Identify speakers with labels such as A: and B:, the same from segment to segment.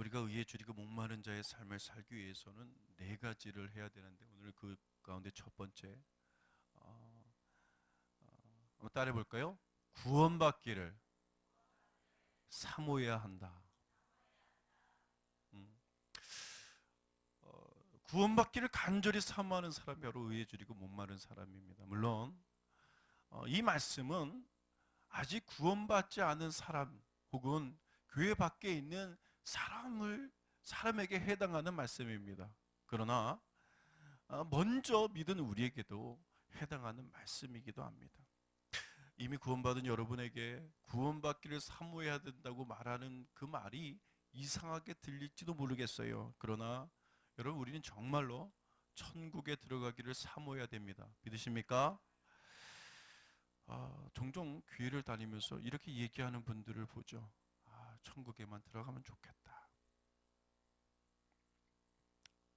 A: 우리가 의에 줄이고 목마른 자의 삶을 살기 위해서는 네 가지를 해야 되는데, 오늘 그 가운데 첫 번째, 어, 한번 따라해 볼까요? 구원받기를 사모해야 한다. 음, 어, 구원받기를 간절히 사모하는 사람이 바로 의에 줄이고 목마른 사람입니다. 물론 이 말씀은 아직 구원받지 않은 사람 혹은 교회 밖에 있는 사람에게 해당하는 말씀입니다. 그러나 먼저 믿은 우리에게도 해당하는 말씀이기도 합니다. 이미 구원받은 여러분에게 구원받기를 사모해야 된다고 말하는 그 말이 이상하게 들릴지도 모르겠어요. 그러나 여러분, 우리는 정말로 천국에 들어가기를 사모해야 됩니다. 믿으십니까? 종종 교회를 다니면서 이렇게 얘기하는 분들을 보죠. 천국에만 들어가면 좋겠다.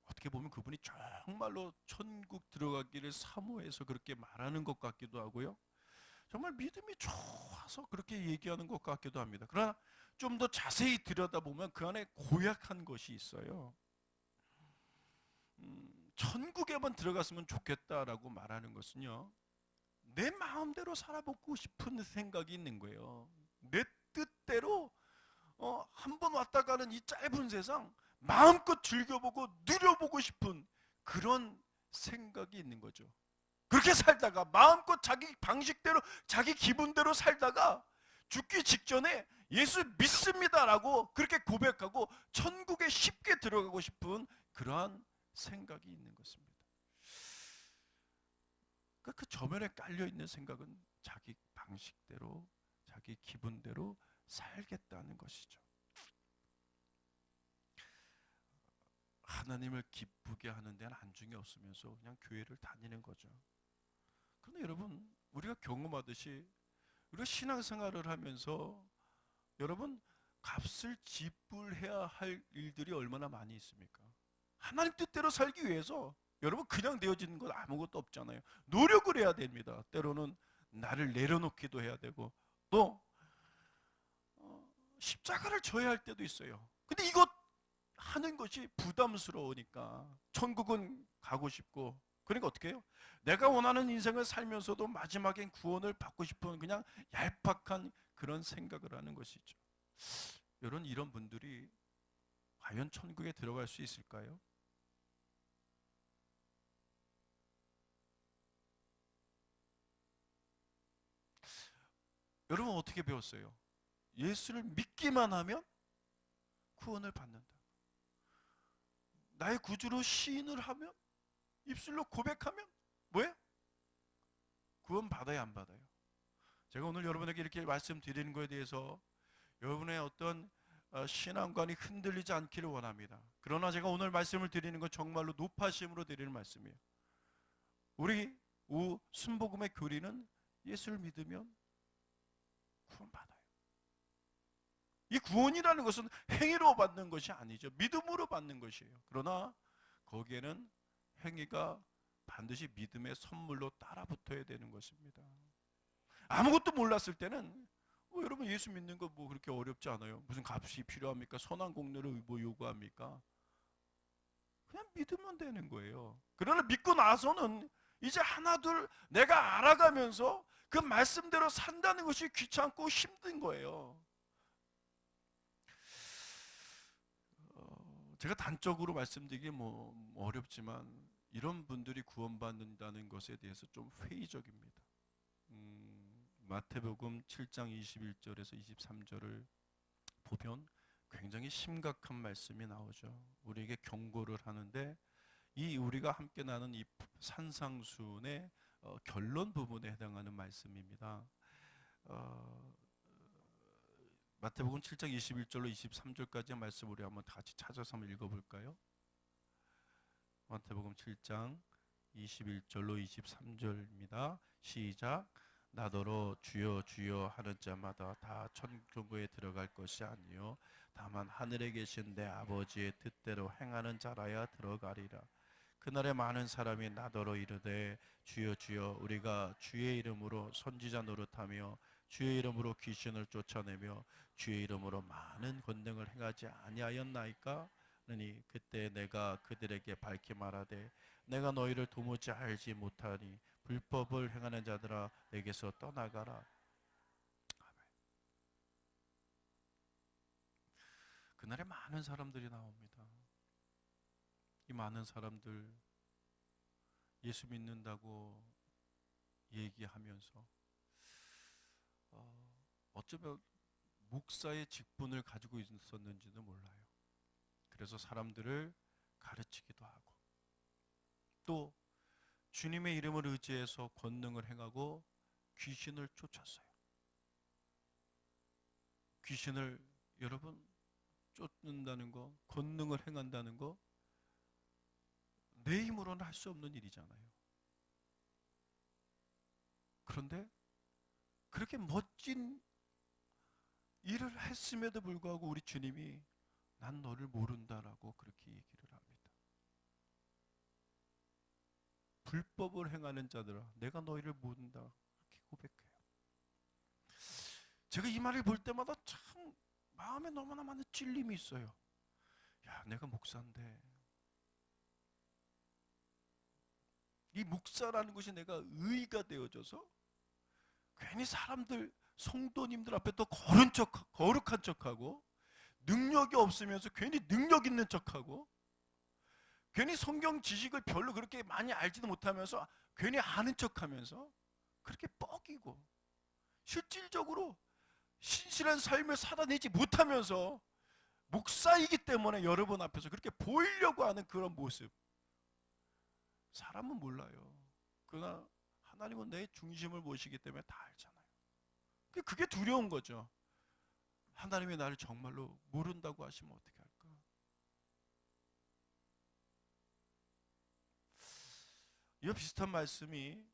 A: 어떻게 보면 그분이 정말로 천국 들어가기를 사모해서 그렇게 말하는 것 같기도 하고요. 정말 믿음이 좋아서 그렇게 얘기하는 것 같기도 합니다. 그러나 좀 더 자세히 들여다보면 그 안에 고약한 것이 있어요. 천국에만 들어갔으면 좋겠다라고 말하는 것은요, 내 마음대로 살아보고 싶은 생각이 있는 거예요. 내 뜻대로 한 번 왔다 가는 이 짧은 세상 마음껏 즐겨보고 누려보고 싶은 그런 생각이 있는 거죠. 그렇게 살다가 마음껏 자기 방식대로 자기 기분대로 살다가 죽기 직전에 예수 믿습니다라고 그렇게 고백하고 천국에 쉽게 들어가고 싶은 그러한 생각이 있는 것입니다. 그 저면에 깔려 있는 생각은 자기 방식대로 자기 기분대로 살겠다는 것이죠. 하나님을 기쁘게 하는 데는 안중이 없으면서 그냥 교회를 다니는 거죠. 그런데 여러분, 우리가 경험하듯이 우리가 신앙생활을 하면서 여러분, 값을 지불해야 할 일들이 얼마나 많이 있습니까? 하나님 뜻대로 살기 위해서 여러분, 그냥 되어지는 건 아무것도 없잖아요. 노력을 해야 됩니다. 때로는 나를 내려놓기도 해야 되고 또 십자가를 져야 할 때도 있어요. 근데 이것 하는 것이 부담스러우니까 천국은 가고 싶고, 그러니까 어떻게 해요? 내가 원하는 인생을 살면서도 마지막엔 구원을 받고 싶은 그냥 얄팍한 그런 생각을 하는 것이죠. 여러분, 이런 분들이 과연 천국에 들어갈 수 있을까요? 여러분, 어떻게 배웠어요? 예수를 믿기만 하면 구원을 받는다. 나의 구주로 시인을 하면, 입술로 고백하면 뭐예요? 구원 받아야 안 받아요? 제가 오늘 여러분에게 이렇게 말씀드리는 것에 대해서 여러분의 어떤 신앙관이 흔들리지 않기를 원합니다. 그러나 제가 오늘 말씀을 드리는 건 정말로 높아심으로 드리는 말씀이에요. 우리 순복음의 교리는 예수를 믿으면 구원받아요. 이 구원이라는 것은 행위로 받는 것이 아니죠. 믿음으로 받는 것이에요. 그러나 거기에는 행위가 반드시 믿음의 선물로 따라 붙어야 되는 것입니다. 아무것도 몰랐을 때는 여러분, 예수 믿는 거 뭐 그렇게 어렵지 않아요. 무슨 값이 필요합니까? 선한 공로를 뭐 요구합니까? 그냥 믿으면 되는 거예요. 그러나 믿고 나서는 이제 하나둘 내가 알아가면서 그 말씀대로 산다는 것이 귀찮고 힘든 거예요. 제가 단적으로 말씀드리기 뭐 어렵지만 이런 분들이 구원받는다는 것에 대해서 좀 회의적입니다. 마태복음 7장 21절에서 23절을 보면 굉장히 심각한 말씀이 나오죠. 우리에게 경고를 하는데, 이 우리가 함께 나눈 이 산상순의 결론 부분에 해당하는 말씀입니다. 어, 마태복음 7장 21절로 23절까지의 말씀 우리 한번 같이 찾아서 한번 읽어볼까요? 마태복음 7장 21절로 23절입니다. 시작. 나더러 주여 주여 하는 자마다 다 천국에 들어갈 것이 아니요 다만 하늘에 계신 내 아버지의 뜻대로 행하는 자라야 들어가리라. 그날에 많은 사람이 나더러 이르되 주여 주여 우리가 주의 이름으로 선지자 노릇하며 주의 이름으로 귀신을 쫓아내며 주의 이름으로 많은 권능을 행하지 아니하였나이까? 하니 그때 내가 그들에게 밝히 말하되 내가 너희를 도무지 알지 못하니 불법을 행하는 자들아 내게서 떠나가라. 그날에 많은 사람들이 나옵니다. 이 많은 사람들 예수 믿는다고 얘기하면서 어쩌면 목사의 직분을 가지고 있었는지도 몰라요. 그래서 사람들을 가르치기도 하고 또 주님의 이름을 의지해서 권능을 행하고 귀신을 쫓았어요. 귀신을 여러분 쫓는다는 거, 권능을 행한다는 거 내 힘으로는 할 수 없는 일이잖아요. 그런데 그렇게 멋진 일을 했음에도 불구하고 우리 주님이 난 너를 모른다라고 그렇게 얘기를 합니다. 불법을 행하는 자들아 내가 너희를 모른다 그렇게 고백해요. 제가 이 말을 볼 때마다 참 마음에 너무나 많은 찔림이 있어요. 야, 내가 목사인데 이 목사라는 것이 내가 의가 되어져서 괜히 사람들 성도님들 앞에 또 거룩한 척하고 능력이 없으면서 괜히 능력 있는 척하고 괜히 성경 지식을 별로 그렇게 많이 알지도 못하면서 괜히 아는 척하면서 그렇게 뻐기고 실질적으로 신실한 삶을 살아내지 못하면서 목사이기 때문에 여러분 앞에서 그렇게 보이려고 하는 그런 모습 사람은 몰라요. 그러나 하나님은 내 중심을 모시기 때문에 다 알잖아요. 그게 두려운 거죠. 하나님이 나를 정말로 모른다고 하시면 어떻게 할까? 이와 비슷한 말씀이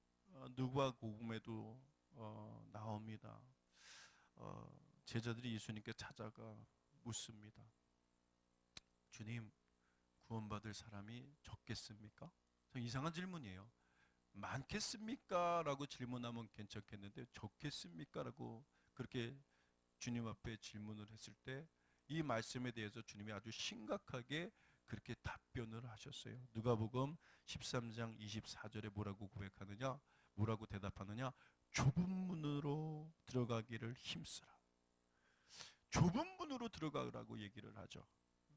A: 누가복음에도 나옵니다. 제자들이 예수님께 찾아가 묻습니다. 주님, 구원받을 사람이 적겠습니까? 이상한 질문이에요. 많겠습니까? 라고 질문하면 괜찮겠는데 적겠습니까? 라고 그렇게 주님 앞에 질문을 했을 때 이 말씀에 대해서 주님이 아주 심각하게 그렇게 답변을 하셨어요. 누가복음 13장 24절에 뭐라고 고백하느냐? 뭐라고 대답하느냐? 좁은 문으로 들어가기를 힘쓰라. 좁은 문으로 들어가라고 얘기를 하죠.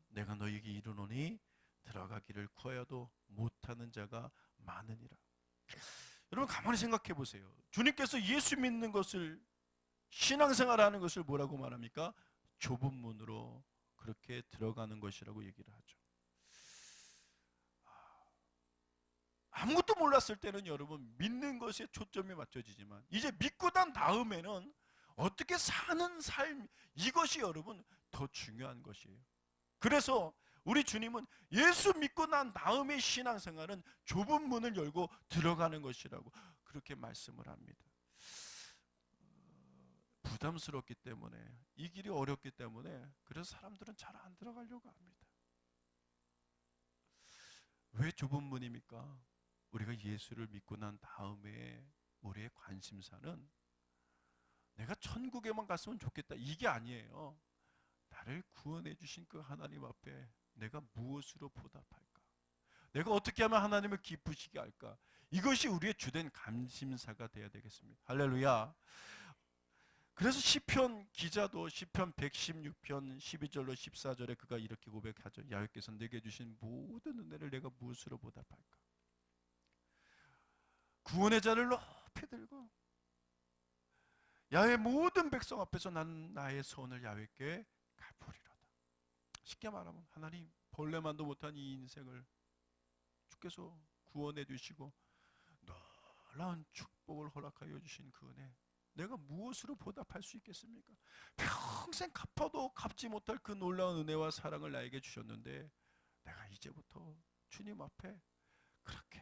A: 내가 너에게 이르노니 들어가기를 구하여도 못하는 자가 많으니라. 여러분 가만히 생각해 보세요. 주님께서 예수 믿는 것을 신앙생활하는 것을 뭐라고 말합니까? 좁은 문으로 그렇게 들어가는 것이라고 얘기를 하죠. 아무것도 몰랐을 때는 여러분 믿는 것에 초점이 맞춰지지만 이제 믿고 난 다음에는 어떻게 사는 삶 이것이 여러분 더 중요한 것이에요. 그래서 우리 주님은 예수 믿고 난 다음의 신앙생활은 좁은 문을 열고 들어가는 것이라고 그렇게 말씀을 합니다. 부담스럽기 때문에 이 길이 어렵기 때문에 그래서 사람들은 잘 안 들어가려고 합니다. 왜 좁은 문입니까? 우리가 예수를 믿고 난 다음에 우리의 관심사는 내가 천국에만 갔으면 좋겠다 이게 아니에요. 나를 구원해 주신 그 하나님 앞에 내가 무엇으로 보답할까? 내가 어떻게 하면 하나님을 기쁘시게 할까? 이것이 우리의 주된 관심사가 되어야 되겠습니다. 할렐루야. 그래서 시편 기자도 시편 116편 12절로 14절에 그가 이렇게 고백하죠. 야훼께서 내게 주신 모든 은혜를 내가 무엇으로 보답할까? 구원의 자를 높이 들고 야훼 모든 백성 앞에서 난 나의 손을 야훼께 갚으리로다. 쉽게 말하면 하나님 벌레만도 못한 이 인생을 주께서 구원해 주시고 놀라운 축복을 허락하여 주신 그 은혜 내가 무엇으로 보답할 수 있겠습니까? 평생 갚아도 갚지 못할 그 놀라운 은혜와 사랑을 나에게 주셨는데 내가 이제부터 주님 앞에 그렇게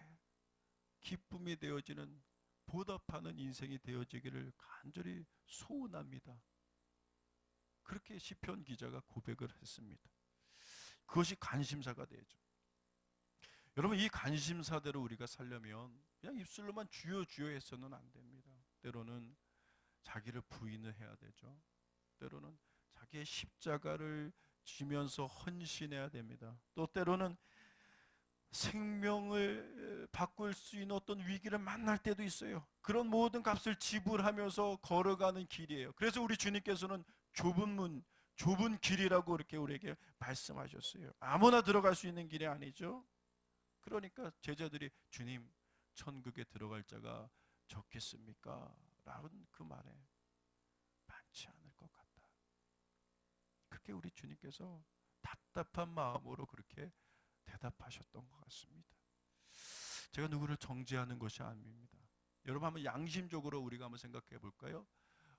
A: 기쁨이 되어지는 보답하는 인생이 되어지기를 간절히 소원합니다. 그렇게 시편 기자가 고백을 했습니다. 그것이 관심사가 되죠. 여러분 이 관심사대로 우리가 살려면 그냥 입술로만 주여 주여 해서는 안 됩니다. 때로는 자기를 부인을 해야 되죠. 때로는 자기의 십자가를 지면서 헌신해야 됩니다. 또 때로는 생명을 바꿀 수 있는 어떤 위기를 만날 때도 있어요. 그런 모든 값을 지불하면서 걸어가는 길이에요. 그래서 우리 주님께서는 좁은 문, 좁은 길이라고 이렇게 우리에게 말씀하셨어요. 아무나 들어갈 수 있는 길이 아니죠. 그러니까 제자들이 주님, 천국에 들어갈 자가 적겠습니까? 라는 그 말에 많지 않을 것 같다. 그렇게 우리 주님께서 답답한 마음으로 그렇게 대답하셨던 것 같습니다. 제가 누구를 정죄하는 것이 아닙니다. 여러분 한번 양심적으로 우리가 한번 생각해 볼까요?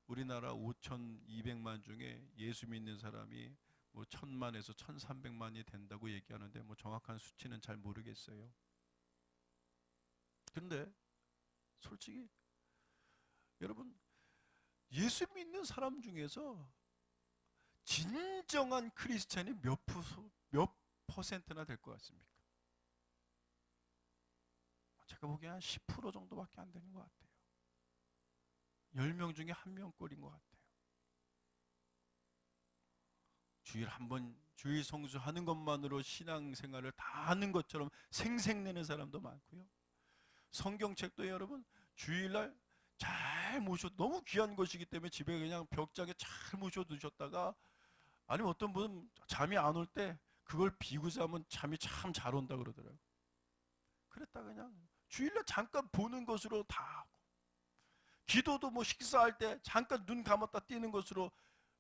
A: 우리나라 5,200만 중에 예수 믿는 사람이 뭐 1,000만에서 1,300만이 된다고 얘기하는데 뭐 정확한 수치는 잘 모르겠어요. 그런데 솔직히 여러분 예수 믿는 사람 중에서 진정한 크리스찬이 몇 퍼센트나 될 것 같습니까? 제가 보기엔 한 10% 정도밖에 안 되는 것 같아요. 10명 중에 1명꼴인 것 같아요. 주일 한 번, 주일 성수하는 것만으로 신앙생활을 다 하는 것처럼 생색내는 사람도 많고요. 성경책도 여러분 주일날 잘 모셔, 너무 귀한 것이기 때문에 집에 그냥 벽장에 잘 모셔두셨다가, 아니면 어떤 분은 잠이 안 올 때 그걸 비고 자면 잠이 참 잘 온다 그러더라고요. 그랬다 그냥 주일날 잠깐 보는 것으로 다 하고, 기도도 뭐 식사할 때 잠깐 눈 감았다 뛰는 것으로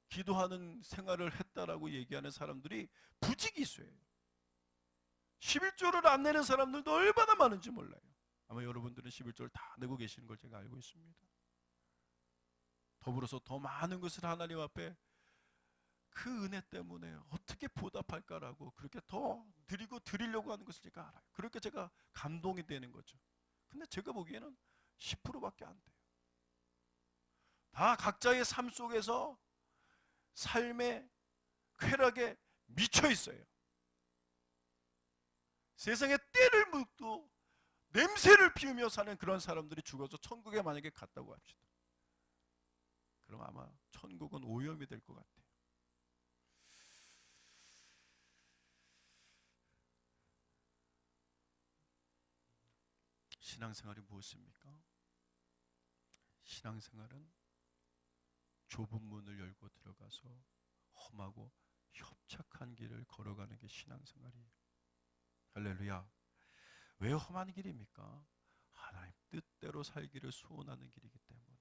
A: 기도하는 생활을 했다라고 얘기하는 사람들이 부지기수예요. 11조를 안 내는 사람들도 얼마나 많은지 몰라요. 아마 여러분들은 11조를 다 내고 계시는 걸 제가 알고 있습니다. 더불어서 더 많은 것을 하나님 앞에 그 은혜 때문에 어떻게 보답할까라고 그렇게 더 드리고 드리려고 하는 것을 제가 알아요. 그렇게 제가 감동이 되는 거죠. 근데 제가 보기에는 10%밖에 안 돼요. 다 각자의 삶 속에서 삶의 쾌락에 미쳐 있어요. 세상에 때를 묻고 냄새를 피우며 사는 그런 사람들이 죽어서 천국에 만약에 갔다고 합시다. 그럼 아마 천국은 오염이 될 것 같아요. 신앙생활이 무엇입니까? 신앙생활은 좁은 문을 열고 들어가서 험하고 협착한 길을 걸어가는 게 신앙생활이에요. 할렐루야. 왜 험한 길입니까? 하나님 뜻대로 살기를 소원하는 길이기 때문에.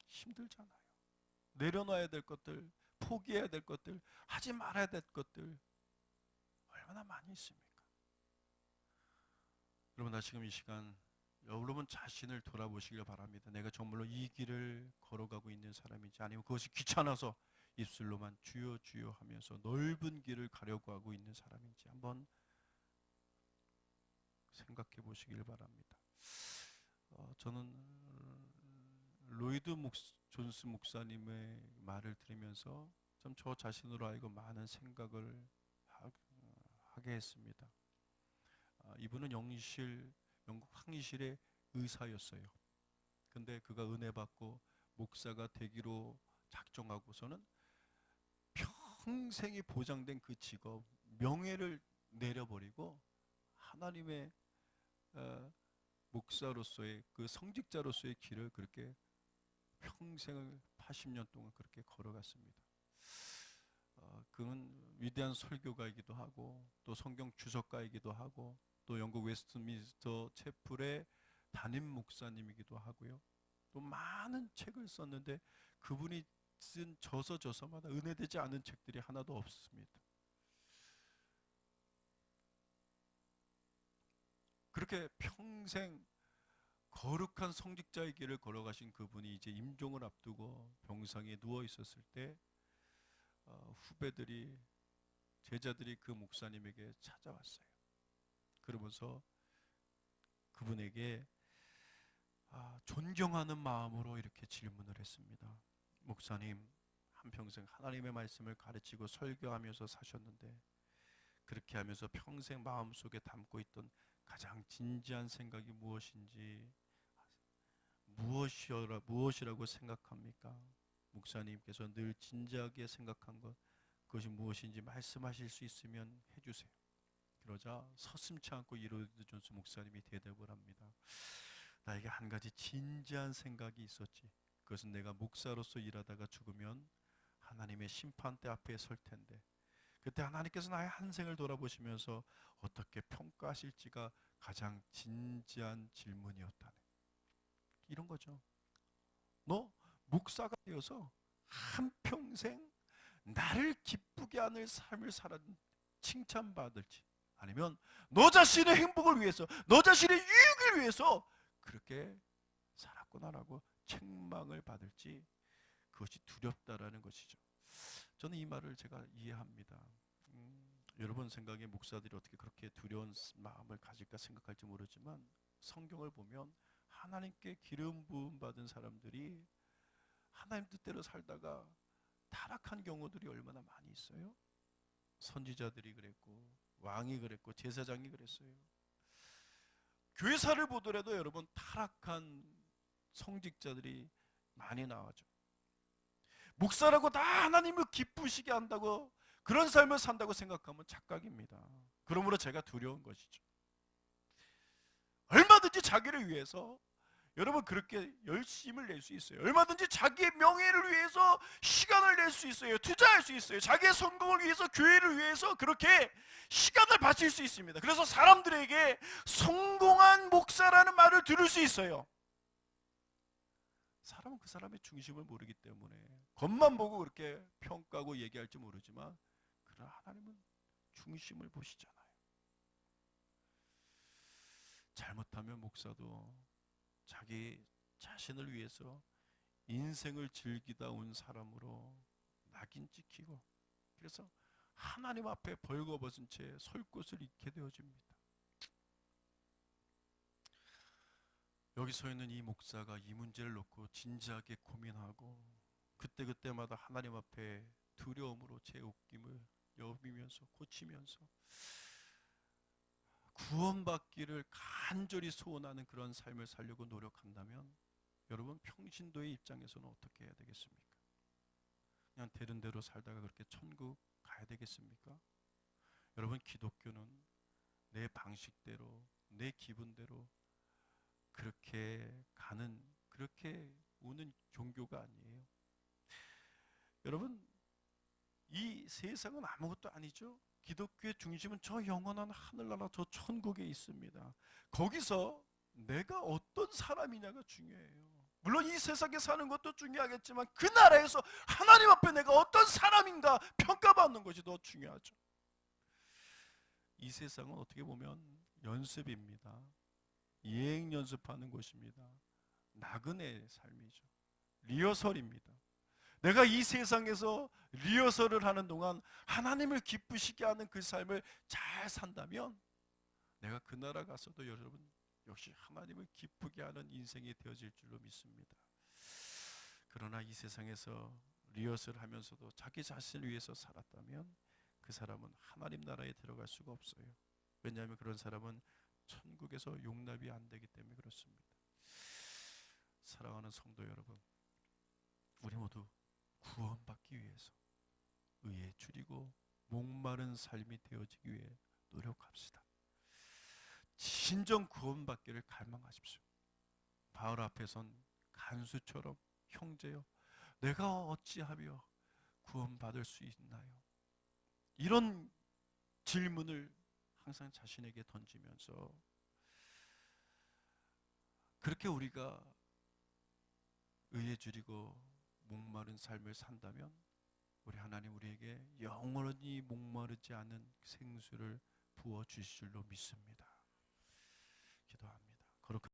A: 힘들잖아요. 내려놔야 될 것들, 포기해야 될 것들, 하지 말아야 될 것들 얼마나 많이 있습니까? 여러분, 나 지금 이 시간 여러분 자신을 돌아보시길 바랍니다. 내가 정말로 이 길을 걸어가고 있는 사람인지, 아니면 그것이 귀찮아서 입술로만 주여 주여 하면서 넓은 길을 가려고 하고 있는 사람인지 한번 생각해 보시길 바랍니다. 저는 로이드 존스 목사님의 말을 들으면서 좀 저 자신으로 알고 많은 생각을 하게 했습니다. 이분은 영국 항의실의 의사였어요. 근데 그가 은혜 받고 목사가 되기로 작정하고서는 평생이 보장된 그 직업, 명예를 내려버리고 하나님의 목사로서의 그 성직자로서의 길을 그렇게 평생을 80년 동안 그렇게 걸어갔습니다. 그는 위대한 설교가이기도 하고 또 성경 주석가이기도 하고 또 영국 웨스트민스터 채플의 담임 목사님이기도 하고요. 또 많은 책을 썼는데 그분이 쓴 저서마다 은혜되지 않은 책들이 하나도 없습니다. 그렇게 평생 거룩한 성직자의 길을 걸어가신 그분이 이제 임종을 앞두고 병상에 누워 있었을 때 후배들이, 제자들이 그 목사님에게 찾아왔어요. 그러면서 그분에게 존경하는 마음으로 이렇게 질문을 했습니다. 목사님, 한평생 하나님의 말씀을 가르치고 설교하면서 사셨는데 그렇게 하면서 평생 마음속에 담고 있던 가장 진지한 생각이 무엇인지 무엇이라고 생각합니까? 목사님께서 늘 진지하게 생각한 것, 그것이 무엇인지 말씀하실 수 있으면 해주세요. 그러자 서슴치 않고 이로드 존스 목사님이 대답을 합니다. 나에게 한 가지 진지한 생각이 있었지. 그것은 내가 목사로서 일하다가 죽으면 하나님의 심판대 앞에 설 텐데, 그때 하나님께서 나의 한 생을 돌아보시면서 어떻게 평가하실지가 가장 진지한 질문이었다네. 이런 거죠. 너 목사가 되어서 한평생 나를 기쁘게 하는 삶을 살았는 칭찬받을지, 아니면 너 자신의 행복을 위해서, 너 자신의 유익을 위해서 그렇게 살았구나라고 책망을 받을지, 그것이 두렵다라는 것이죠. 저는 이 말을 제가 이해합니다. 여러분 생각에 목사들이 어떻게 그렇게 두려운 마음을 가질까 생각할지 모르지만, 성경을 보면 하나님께 기름 부음 받은 사람들이 하나님 뜻대로 살다가 타락한 경우들이 얼마나 많이 있어요. 선지자들이 그랬고, 왕이 그랬고, 제사장이 그랬어요. 교회사를 보더라도 여러분 타락한 성직자들이 많이 나와죠. 목사라고 다 하나님을 기쁘시게 한다고, 그런 삶을 산다고 생각하면 착각입니다. 그러므로 제가 두려운 것이죠. 얼마든지 자기를 위해서 여러분 그렇게 열심을 낼 수 있어요. 얼마든지 자기의 명예를 위해서 시간을 낼 수 있어요. 투자할 수 있어요. 자기의 성공을 위해서, 교회를 위해서 그렇게 시간을 바칠 수 있습니다. 그래서 사람들에게 성공한 목사라는 말을 들을 수 있어요. 사람은 그 사람의 중심을 모르기 때문에 겉만 보고 그렇게 평가하고 얘기할지 모르지만, 그러나 하나님은 중심을 보시잖아요. 잘못하면 목사도 자기 자신을 위해서 인생을 즐기다 온 사람으로 낙인 찍히고, 그래서 하나님 앞에 벌거벗은 채 설 곳을 잃게 되어집니다. 여기 서 있는 이 목사가 이 문제를 놓고 진지하게 고민하고 그때그때마다 하나님 앞에 두려움으로 제 옷김을 여비면서 고치면서 구원받기를 간절히 소원하는 그런 삶을 살려고 노력한다면, 여러분 평신도의 입장에서는 어떻게 해야 되겠습니까? 그냥 되는 대로 살다가 그렇게 천국 가야 되겠습니까? 여러분 기독교는 내 방식대로, 내 기분대로 그렇게 가는, 그렇게 오는 종교가 아니에요. 여러분 이 세상은 아무것도 아니죠. 기독교의 중심은 저 영원한 하늘나라, 저 천국에 있습니다. 거기서 내가 어떤 사람이냐가 중요해요. 물론 이 세상에 사는 것도 중요하겠지만, 그 나라에서 하나님 앞에 내가 어떤 사람인가 평가받는 것이 더 중요하죠. 이 세상은 어떻게 보면 연습입니다. 예행 연습하는 곳입니다. 나그네의 삶이죠. 리허설입니다. 내가 이 세상에서 리허설을 하는 동안 하나님을 기쁘시게 하는 그 삶을 잘 산다면, 내가 그 나라 가서도 여러분 역시 하나님을 기쁘게 하는 인생이 되어질 줄로 믿습니다. 그러나 이 세상에서 리허설 하면서도 자기 자신을 위해서 살았다면 그 사람은 하나님 나라에 들어갈 수가 없어요. 왜냐하면 그런 사람은 천국에서 용납이 안 되기 때문에 그렇습니다. 사랑하는 성도 여러분, 우리 모두 구원받기 위해서 의에 줄이고 목마른 삶이 되어지기 위해 노력합시다. 진정 구원받기를 갈망하십시오. 바울 앞에선 간수처럼, 형제여 내가 어찌하며 구원받을 수 있나요? 이런 질문을 항상 자신에게 던지면서, 그렇게 우리가 의에 줄이고 목마른 삶을 산다면 우리 하나님 우리에게 영원히 목마르지 않은 생수를 부어주실 줄로 믿습니다. 기도합니다. 거룩한